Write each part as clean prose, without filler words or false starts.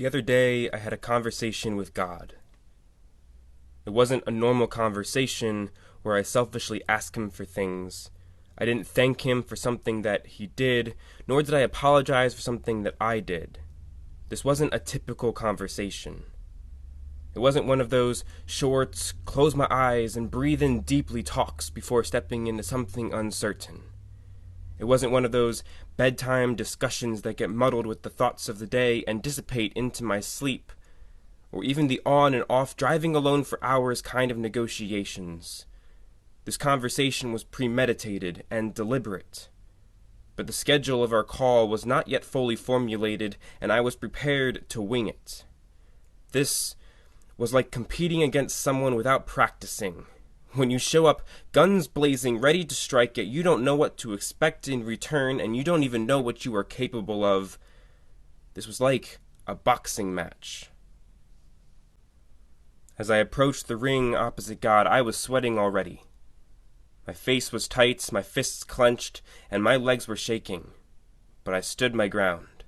The other day, I had a conversation with God. It wasn't a normal conversation where I selfishly asked him for things. I didn't thank him for something that he did, nor did I apologize for something that I did. This wasn't a typical conversation. It wasn't one of those short, close my eyes and breathe in deeply talks before stepping into something uncertain. It wasn't one of those bedtime discussions that get muddled with the thoughts of the day and dissipate into my sleep, or even the on and off driving alone for hours kind of negotiations. This conversation was premeditated and deliberate, but the schedule of our call was not yet fully formulated, and I was prepared to wing it. This was like competing against someone without practicing. When you show up guns blazing, ready to strike, yet you don't know what to expect in return, and you don't even know what you are capable of. This was like a boxing match. As I approached the ring opposite God, I was sweating already. My face was tight, my fists clenched, and my legs were shaking. But I stood my ground.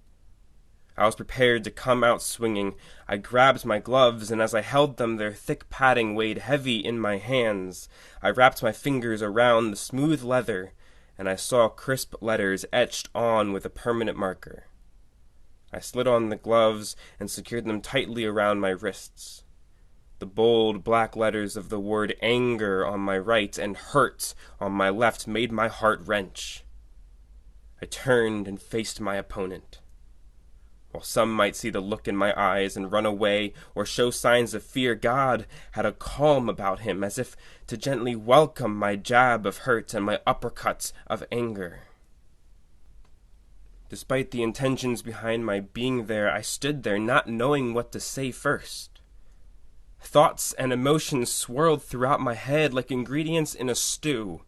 I was prepared to come out swinging. I grabbed my gloves, and as I held them, their thick padding weighed heavy in my hands. I wrapped my fingers around the smooth leather, and I saw crisp letters etched on with a permanent marker. I slid on the gloves and secured them tightly around my wrists. The bold black letters of the word anger on my right and hurt on my left made my heart wrench. I turned and faced my opponent. While some might see the look in my eyes and run away or show signs of fear, God had a calm about him, as if to gently welcome my jab of hurt and my uppercuts of anger. Despite the intentions behind my being there, I stood there not knowing what to say first. Thoughts and emotions swirled throughout my head like ingredients in a stew.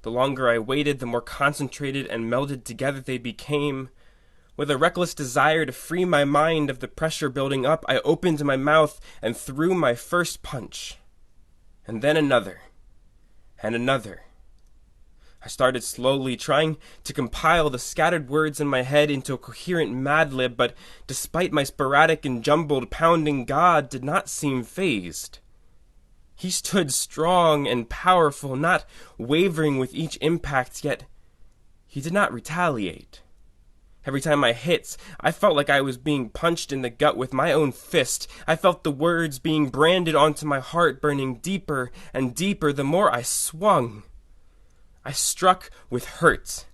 The longer I waited, the more concentrated and melded together they became. With a reckless desire to free my mind of the pressure building up, I opened my mouth and threw my first punch. And then another. And another. I started slowly, trying to compile the scattered words in my head into a coherent mad lib, but despite my sporadic and jumbled pounding, God did not seem fazed. He stood strong and powerful, not wavering with each impact, yet he did not retaliate. Every time I hit, I felt like I was being punched in the gut with my own fist. I felt the words being branded onto my heart, burning deeper and deeper the more I swung. I struck with hurt.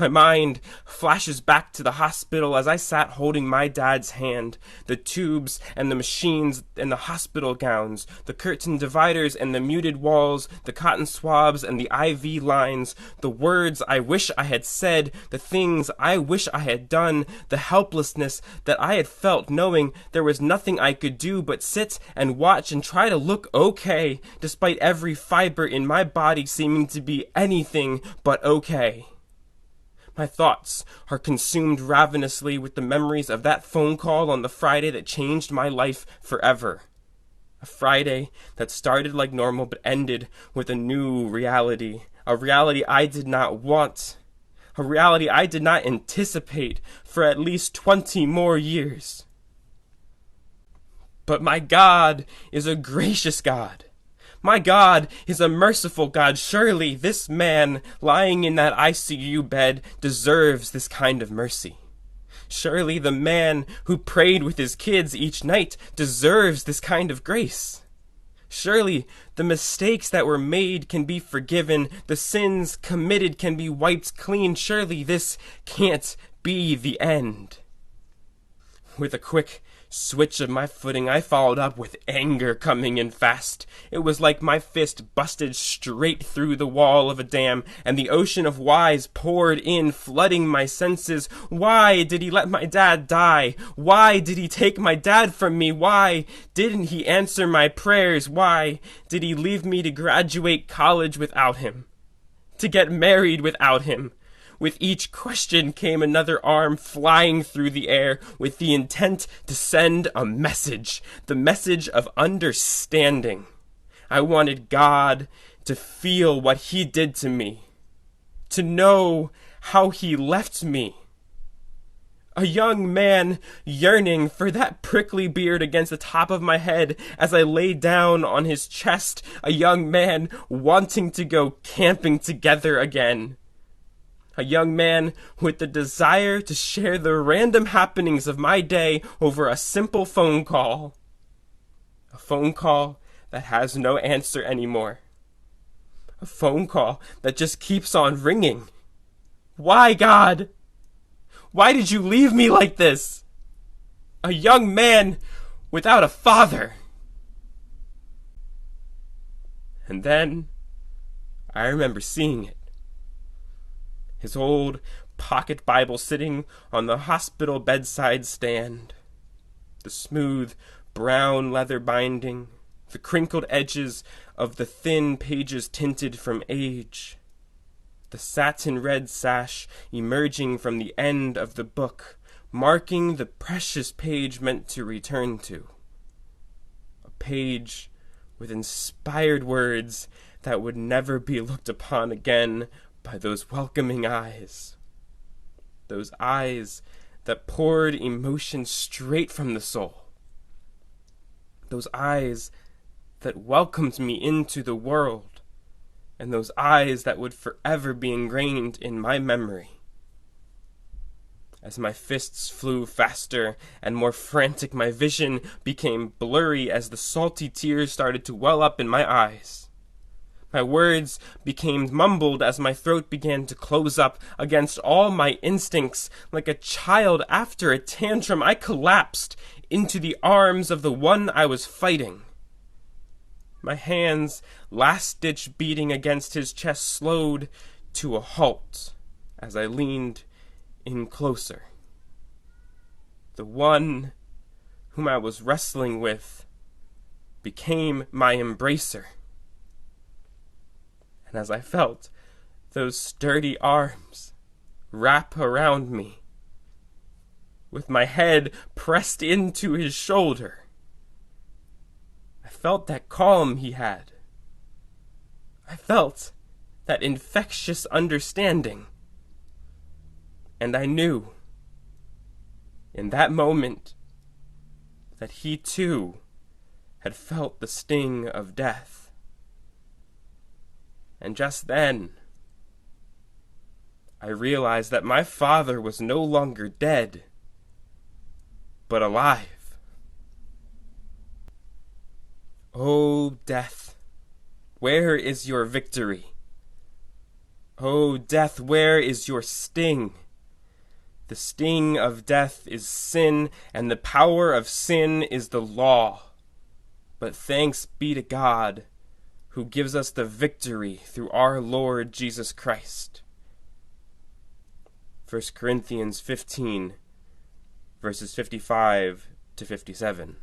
My mind flashes back to the hospital as I sat holding my dad's hand, the tubes and the machines and the hospital gowns, the curtain dividers and the muted walls, the cotton swabs and the IV lines, the words I wish I had said, the things I wish I had done, the helplessness that I had felt knowing there was nothing I could do but sit and watch and try to look okay, despite every fiber in my body seeming to be anything but okay. My thoughts are consumed ravenously with the memories of that phone call on the Friday that changed my life forever. A Friday that started like normal but ended with a new reality. A reality I did not want. A reality I did not anticipate for at least 20 more years. But my God is a gracious God. My God is a merciful God. Surely this man lying in that ICU bed deserves this kind of mercy. Surely the man who prayed with his kids each night deserves this kind of grace. Surely the mistakes that were made can be forgiven. The sins committed can be wiped clean. Surely this can't be the end. With a quick switch of my footing, I followed up with anger coming in fast. It was like my fist busted straight through the wall of a dam, and the ocean of whys poured in, flooding my senses. Why did he let my dad die? Why did he take my dad from me? Why didn't he answer my prayers? Why did he leave me to graduate college without him? To get married without him? With each question came another arm flying through the air with the intent to send a message, the message of understanding. I wanted God to feel what he did to me, to know how he left me. A young man yearning for that prickly beard against the top of my head as I lay down on his chest. A young man wanting to go camping together again. A young man with the desire to share the random happenings of my day over a simple phone call. A phone call that has no answer anymore. A phone call that just keeps on ringing. Why, God? Why did you leave me like this? A young man without a father. And then I remember seeing it. His old pocket Bible sitting on the hospital bedside stand. The smooth brown leather binding, the crinkled edges of the thin pages tinted from age. The satin red sash emerging from the end of the book, marking the precious page meant to return to. A page with inspired words that would never be looked upon again by those welcoming eyes. Those eyes that poured emotion straight from the soul. Those eyes that welcomed me into the world. And those eyes that would forever be ingrained in my memory. As my fists flew faster and more frantic, my vision became blurry as the salty tears started to well up in my eyes. My words became mumbled as my throat began to close up against all my instincts. Like a child after a tantrum, I collapsed into the arms of the one I was fighting. My hands, last-ditch beating against his chest, slowed to a halt as I leaned in closer. The one whom I was wrestling with became my embracer. And as I felt those sturdy arms wrap around me, with my head pressed into his shoulder, I felt that calm he had. I felt that infectious understanding. And I knew, in that moment, that he too had felt the sting of death. And just then, I realized that my father was no longer dead, but alive. O death, where is your victory? O death, where is your sting? The sting of death is sin, and the power of sin is the law. But thanks be to God, who gives us the victory through our Lord Jesus Christ. 1 Corinthians 15, verses 55 to 57.